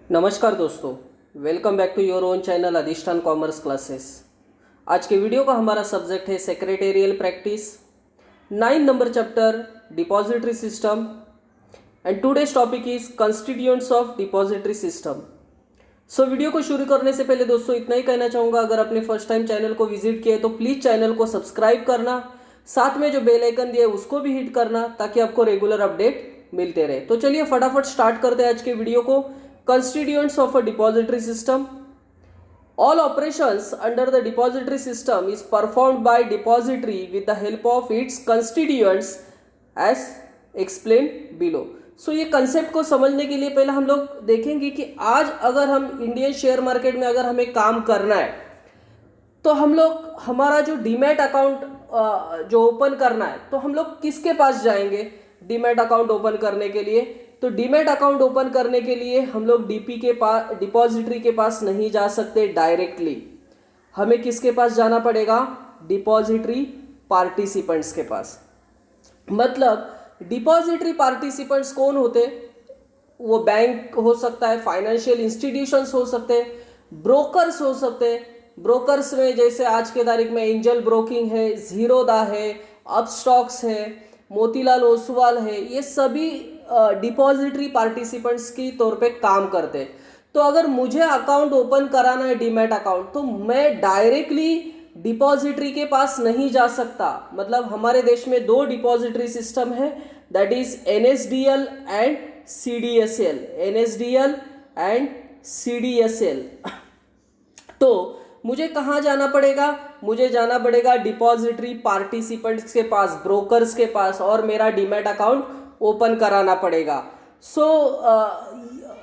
नमस्कार दोस्तों, welcome back to your own channel Adhishthan commerce classes. आज के वीडियो का हमारा सब्जेक्ट है secretarial practice, 9 number chapter depository system and today's topic is constituents of depository system. So video को शुरू करने से पहले दोस्तों इतना ही कहना चाहूँगा, अगर आपने फर्स्ट टाइम चैनल को विजिट किया है तो प्लीज़ चैनल को सब्सक्राइब करना, साथ में जो बेल आइकन दिया है उसको भी हिट करना ताकि आपको रेगुलर अपडेट मिलते रहे। तो चलिए फटाफट स्टार्ट करते हैं आज के वीडियो को। Constituents of a depository system. All operations under the depository system is performed by depository with the help of its constituents as explained below. So ये कंसेप्ट को समझने के लिए पहले हम लोग देखेंगे कि आज अगर हम इंडियन शेयर मार्केट में अगर हमें काम करना है तो हम लोग हमारा जो डीमैट अकाउंट जो ओपन करना है तो हम लोग किसके पास जाएंगे डीमैट अकाउंट ओपन करने के लिए। तो डीमैट अकाउंट ओपन करने के लिए हम लोग डीपी के पास डिपॉजिटरी के पास नहीं जा सकते डायरेक्टली, हमें किसके पास जाना पड़ेगा, डिपॉजिटरी पार्टिसिपेंट्स के पास। मतलब डिपॉजिटरी पार्टिसिपेंट्स कौन होते, वो बैंक हो सकता है, फाइनेंशियल इंस्टीट्यूशंस हो सकते हैं, ब्रोकर्स हो सकते हैं। ब्रोकर्स में जैसे आज के तारीख में एंजल ब्रोकिंग है, जीरोदा है, अपस्टॉक्स है, मोतीलाल ओसवाल है, ये सभी डिपॉजिटरी पार्टिसिपेंट्स की तौर पे काम करते हैं। तो अगर मुझे अकाउंट ओपन कराना है डीमैट अकाउंट तो मैं डायरेक्टली डिपॉजिटरी के पास नहीं जा सकता। मतलब हमारे देश में दो डिपॉजिटरी सिस्टम है, that is NSDL and CDSL. NSDL and CDSL. तो मुझे कहाँ जाना पड़ेगा, मुझे जाना पड़ेगा डिपॉजिटरी पार्टिसिपेंट्स के पास, ब्रोकर्स के पास, और मेरा डीमैट अकाउंट ओपन कराना पड़ेगा। सो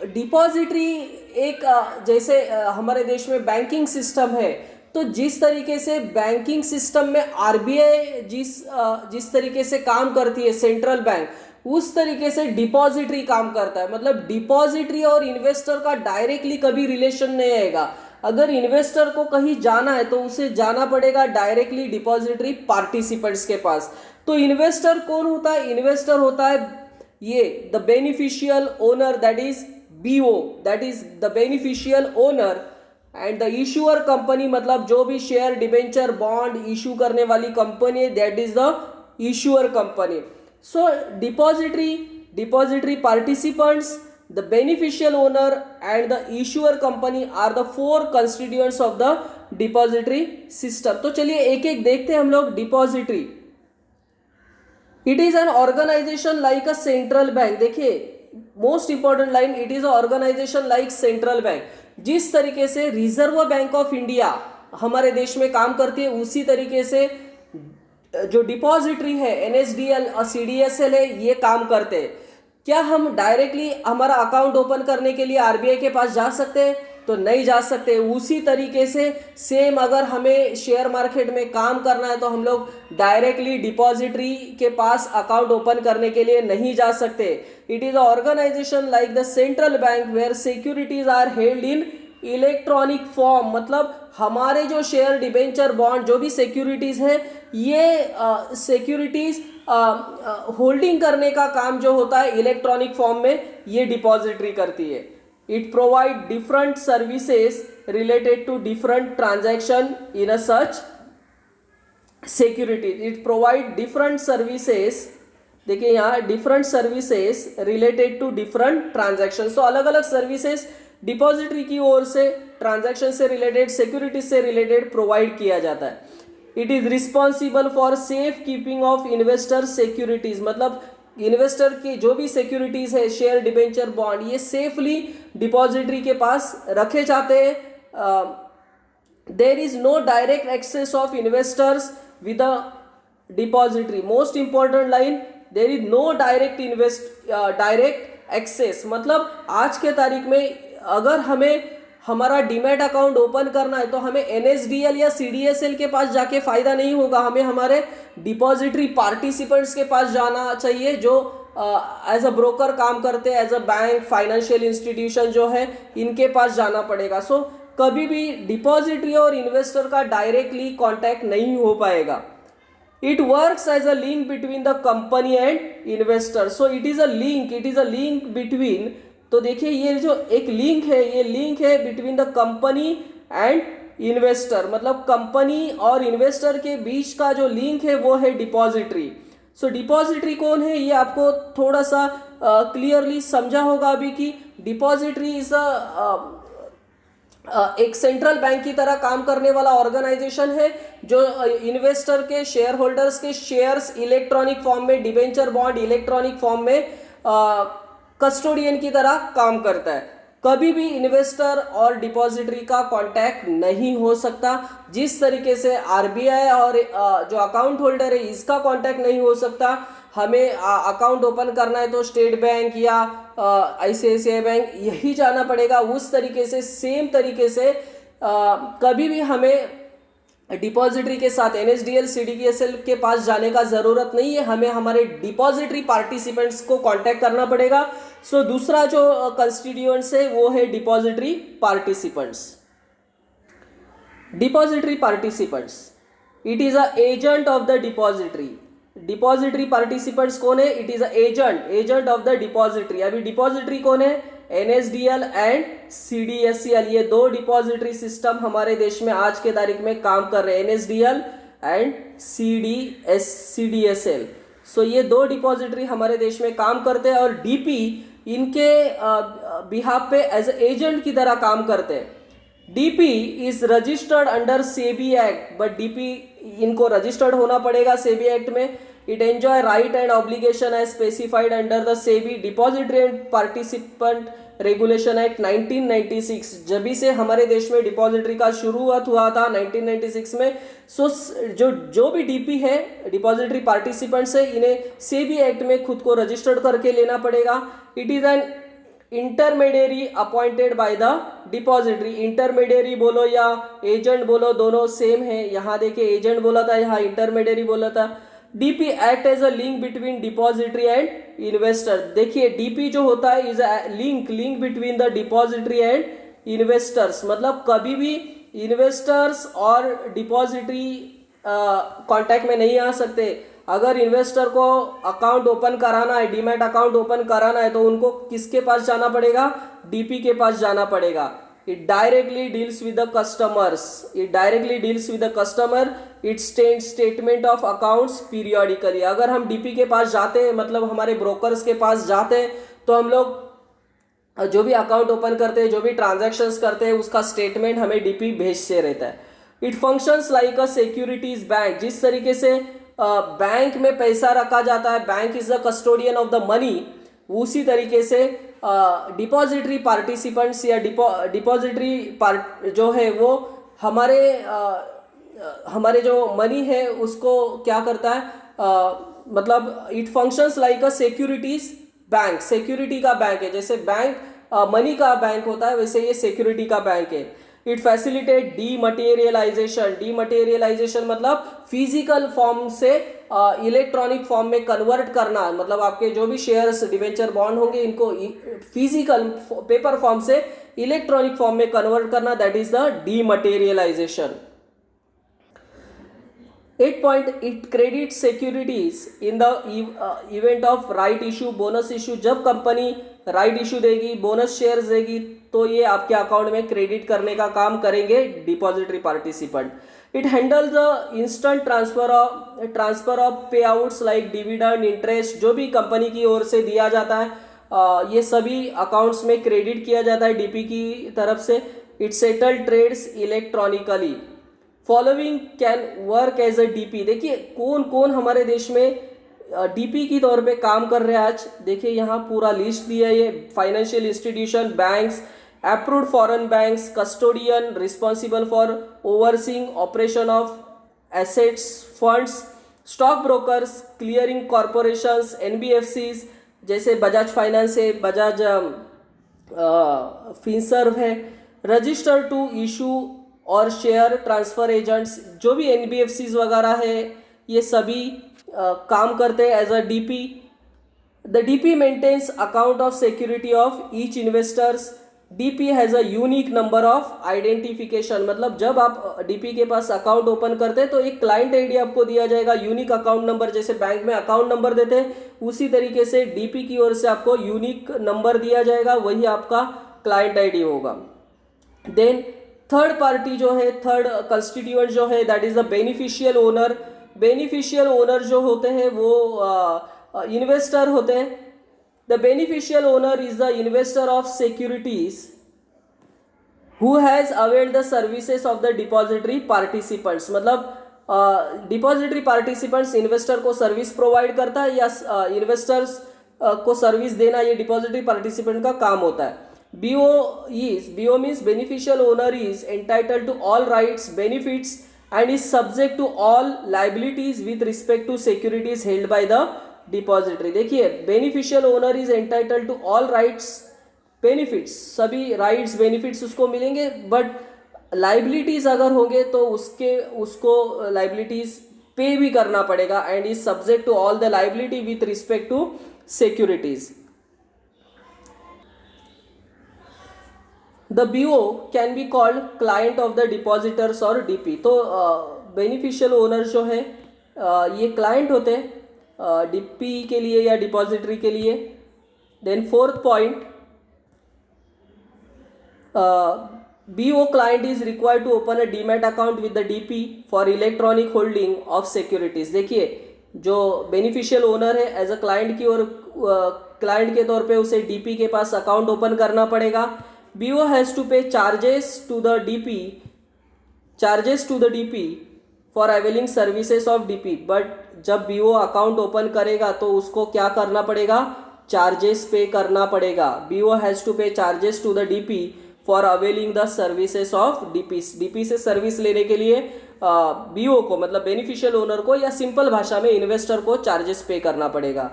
डिपॉजिटरी एक जैसे हमारे देश में बैंकिंग सिस्टम है, तो जिस तरीके से बैंकिंग सिस्टम में आरबीआई जिस तरीके से काम करती है, सेंट्रल बैंक, उस तरीके से डिपॉजिटरी काम करता है। मतलब डिपॉजिटरी और इन्वेस्टर का डायरेक्टली कभी रिलेशन नहीं आएगा। अगर इन्वेस्टर को कहीं जाना है तो उसे जाना पड़ेगा डायरेक्टली डिपॉजिटरी पार्टिसिपेंट्स के पास। तो इन्वेस्टर कौन होता है, इन्वेस्टर होता है ये the beneficial owner, that is BO, that is the beneficial owner, and the issuer company, मतलब जो भी शेयर डिबेंचर बॉन्ड इशू करने वाली कंपनी है, that is the issuer company. So depository participants, the beneficial owner and the issuer company are the four constituents of the depository system. तो चलिए एक एक देखते हैं हम लोग। Depository, it is an organisation like a central bank. देखिए most important line, it is a organisation like central bank. जिस तरीके से रिजर्व बैंक ऑफ इंडिया हमारे देश में काम करती है, उसी तरीके से जो डिपॉजिटरी है एनएसडीएल और सीडीएसएल है, ये काम करते हैं। क्या हम डायरेक्टली हमारा अकाउंट ओपन करने के लिए आरबीआई के पास जा सकते हैं, तो नहीं जा सकते। उसी तरीके से सेम अगर हमें शेयर मार्केट में काम करना है तो हम लोग डायरेक्टली डिपॉजिटरी के पास अकाउंट ओपन करने के लिए नहीं जा सकते। It is a organisation like the central bank where securities are held in electronic form. मतलब हमारे जो शेयर डिबेंचर बॉन्ड जो भी सिक्योरिटीज है, ये सिक्योरिटीज होल्डिंग करने का काम जो होता है इलेक्ट्रॉनिक फॉर्म में, ये डिपॉजिटरी करती है। It provide different services related to different transaction in a such security. It provide different services, देखिए यहाँ different services related to different transaction. तो अलग अलग सर्विसेज डिपॉजिटरी की ओर से ट्रांजैक्शन से रिलेटेड, सिक्योरिटी से रिलेटेड प्रोवाइड किया जाता है। It is responsible for safe keeping of investor securities. मतलब इन्वेस्टर की जो भी सिक्योरिटीज है, शेयर डिबेंचर बॉन्ड, ये सेफली डिपॉजिटरी के पास रखे जाते हैं। There is no direct access of investors with a depository. Most important line, there is no direct access. मतलब आज के तारीख में अगर हमें हमारा डीमैट अकाउंट ओपन करना है तो हमें एनएसडीएल या सीडीएसएल के पास जाके फायदा नहीं होगा, हमें हमारे डिपॉजिटरी पार्टिसिपेंट्स के पास जाना चाहिए जो एज अ ब्रोकर काम करते हैं, as a bank, financial institution जो है, इनके पास जाना पड़ेगा। सो कभी भी डिपॉजिटरी और इन्वेस्टर का डायरेक्टली कॉन्टैक्ट नहीं हो पाएगा। It works as a link between the company and investor. So it is a link between तो देखिए ये जो एक लिंक है, ये लिंक है between the company and investor, मतलब कंपनी और इन्वेस्टर के बीच का जो लिंक है वो है डिपॉजिटरी। सो डिपॉजिटरी कौन है ये आपको थोड़ा सा क्लियरली समझा होगा अभी कि डिपॉजिटरी इज एक सेंट्रल बैंक की तरह काम करने वाला ऑर्गेनाइजेशन है जो इन्वेस्टर के शेयर होल्डर्स के शेयर्स इलेक्ट्रॉनिक फॉर्म में, डिबेंचर बॉन्ड इलेक्ट्रॉनिक फॉर्म में कस्टोडियन की तरह काम करता है। कभी भी इन्वेस्टर और डिपॉजिटरी का कांटेक्ट नहीं हो सकता। जिस तरीके से आरबीआई और जो अकाउंट होल्डर है इसका कांटेक्ट नहीं हो सकता, हमें अकाउंट ओपन करना है तो स्टेट बैंक या आईसीआईसीआई बैंक यही जाना पड़ेगा। उस तरीके से सेम तरीके से कभी भी हमें डिपॉजिटरी के साथ एनएसडीएल सीडीएसएल के पास जाने का ज़रूरत नहीं है, हमें हमारे डिपॉजिटरी पार्टिसिपेंट्स को कांटेक्ट करना पड़ेगा। सो दूसरा जो कंस्टिट्यूएंट्स है वो है depository participants. Depository participants, it is a agent of the depository. Depository participants कौन है? It is agent of the depository. अभी डिपॉजिटरी कौन है? एनएसडीएल एंड सीडीएसएल, ये दो डिपॉजिटरी सिस्टम हमारे देश में आज के तारीख में काम कर रहे हैं, एनएसडीएल एंड सीडीएसएल। सो ये दो डिपॉजिटरी हमारे देश में काम करते हैं और डीपी इनके बिहाफ पे एज एजेंट की तरह काम करते हैं। DP is registered under SEBI act, but DP इनको रजिस्टर्ड होना पड़ेगा सेबी एक्ट में। It enjoy right and obligation as specified under the SEBI depository and participant regulation act 1996। जब से हमारे देश में डिपॉजिटरी का शुरुआत हुआ था 1996 में। सो जो भी डीपी है, डिपॉजिटरी पार्टिसिपेंट्स है, इन्हें सेबी एक्ट में खुद को रजिस्टर्ड करके लेना पड़ेगा। It is N intermediary appointed by the depository. Intermediary बोलो या एजेंट बोलो, दोनों सेम है। यहाँ देखिए एजेंट बोला था, यहाँ इंटरमीडियरी बोला था। DP act as a link between depository and investor. देखिए डीपी जो होता है is a link between the depository and investors, मतलब कभी भी इन्वेस्टर्स और डिपॉजिटरी कांटेक्ट में नहीं आ सकते। अगर इन्वेस्टर को अकाउंट ओपन कराना है, डीमैट अकाउंट ओपन कराना है, तो उनको किसके पास जाना पड़ेगा? डीपी के पास जाना पड़ेगा। It directly deals with the customers, it stand statement of accounts periodically. अगर हम डीपी के पास जाते हैं, मतलब हमारे ब्रोकर्स के पास जाते हैं, तो हम लोग जो भी अकाउंट ओपन करते हैं, जो भी ट्रांजैक्शंस करते हैं, उसका स्टेटमेंट हमें डीपी भेजते रहता है। It functions like a securities bank. जिस तरीके से बैंक में पैसा रखा जाता है, bank is the custodian of the money, उसी तरीके से डिपॉजिटरी पार्टिसिपेंट्स या डिपॉजिटरी पार्ट जो है वो हमारे जो मनी है उसको क्या करता है, मतलब it functions like a securities bank. Security का बैंक है, जैसे बैंक मनी का बैंक होता है, वैसे ये सिक्योरिटी का बैंक है। इट फैसिलिटेट डीमटेरियलाइजेशन मतलब फिजिकल फॉर्म से इलेक्ट्रॉनिक फॉर्म में कन्वर्ट करना, मतलब आपके जो भी शेयर्स डिबेंचर बॉन्ड होंगे इनको फिजिकल पेपर फॉर्म से इलेक्ट्रॉनिक फॉर्म में कन्वर्ट करना, that is the dematerialisation. 8 point, it credits securities in the event of right issue, bonus issue. जब कंपनी राइट इशू देगी, बोनस शेयर्स देगी, तो ये आपके अकाउंट में क्रेडिट करने का काम करेंगे depository participant. It handle the instant transfer of पे आउट्स लाइक डिविडेंड, इंटरेस्ट, जो भी कंपनी की ओर से दिया जाता है ये सभी अकाउंट्स में क्रेडिट किया जाता है डीपी की तरफ से। It settle trades electronically. Following can work as a DP. देखिए कौन कौन हमारे देश में डीपी की तौर पे काम कर रहे हैं आज। देखिए यहाँ पूरा लिस्ट दिया है, ये financial institution, banks, approved foreign banks, custodian responsible for overseeing operation of assets, funds, stock brokers, clearing corporations, NBFCs जैसे बजाज फाइनेंस है, बजाज फिनसर्व है, रजिस्टर टू इशू और शेयर ट्रांसफर एजेंट्स, जो भी एनबीएफसीज वगैरह है ये सभी काम करते हैं as a DP. The DP maintains account of security of each investors DP has a unique number of identification, मतलब जब आप डीपी के पास अकाउंट ओपन करते हैं तो एक क्लाइंट आईडी आपको दिया जाएगा, यूनिक अकाउंट नंबर, जैसे बैंक में अकाउंट नंबर देते हैं उसी तरीके से डीपी की ओर से आपको यूनिक नंबर दिया जाएगा, वही आपका क्लाइंट आईडी होगा। देन थर्ड पार्टी जो है, थर्ड कंस्टिट्यूएंट जो है, that is the beneficial owner. Beneficial owner जो होते हैं वो इन्वेस्टर होते हैं। The beneficial owner is the investor of securities who has availed the services of the depository participants, मतलब डिपॉजिटरी पार्टिसिपेंट्स इन्वेस्टर को सर्विस प्रोवाइड करता है या इन्वेस्टर्स को सर्विस देना ये डिपॉजिटरी पार्टिसिपेंट का काम होता है। BO means beneficial owner is entitled to all rights, benefits and is subject to all liabilities with respect to securities held by the depository। देखिए, beneficial owner is entitled to all rights benefits, सभी rights benefits उसको मिलेंगे, but liabilities अगर होंगे तो उसको liabilities पे भी करना पड़ेगा, and is subject to all the liability with respect to securities. The BO can be called client of the depositors और DP। तो बेनिफिशियल ओनर जो है ये क्लाइंट होते हैं DP के लिए या डिपॉजिटरी के लिए। Then fourth point, BO client is required to open a demat account with the DP for electronic holding of securities. देखिए, जो बेनिफिशियल ओनर है एज अ क्लाइंट की और क्लाइंट के तौर पे उसे DP के पास अकाउंट ओपन करना पड़ेगा। BO has to pay charges to the DP for availing services of DP, but जब BO अकाउंट ओपन करेगा तो उसको क्या करना पड़ेगा, चार्जेस पे करना पड़ेगा। BO has to pay charges to the DP for availing the services of DP से सर्विस लेने के लिए BO को, मतलब बेनिफिशियल ओनर को या सिंपल भाषा में इन्वेस्टर को चार्जेस पे करना पड़ेगा।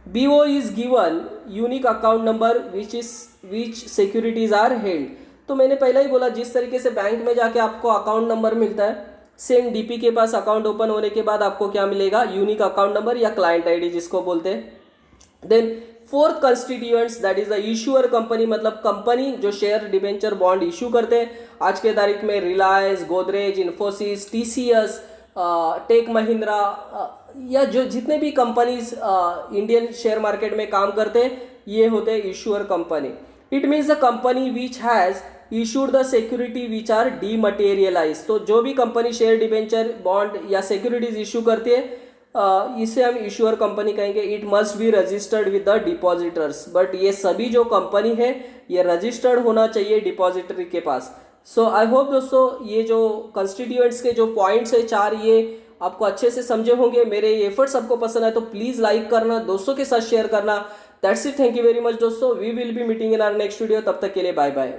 BO is given unique account number which securities are held। तो मैंने पहले ही बोला, जिस तरीके से बैंक में जाके आपको अकाउंट नंबर मिलता है, सेम DP के पास अकाउंट ओपन होने के बाद आपको क्या मिलेगा, यूनिक अकाउंट नंबर या क्लाइंट आईडी जिसको बोलते हैं। Then fourth constituents, that is the issuer company, मतलब कंपनी जो शेयर डिबेंचर बॉन्ड इशू करते हैं। आज के तारीख में रिलायंस, गोदरेज, इन्फोसिस, TCS, टेक महिंद्रा या जो जितने भी कंपनीज इंडियन शेयर मार्केट में काम करते हैं ये होते हैं issuer company. It means the company which has issued the security which are dematerialise. तो जो भी कंपनी शेयर डिबेंचर बॉन्ड या सिक्योरिटीज इशू करती है इसे हम इशूअर कंपनी कहेंगे। It must be registered with the depositors, but ये सभी जो कंपनी है ये रजिस्टर्ड होना चाहिए डिपॉजिटरी के पास। सो आई होप दोस्तों ये जो कंस्टिट्यूएंट्स के जो पॉइंट्स है 4 ये आपको अच्छे से समझे होंगे। मेरे एफर्ट्स आपको पसंद आए तो प्लीज़ लाइक करना, दोस्तों के साथ शेयर करना। That's it, thank you very much दोस्तों। We will be meeting in our next video, तब तक के लिए बाय बाय।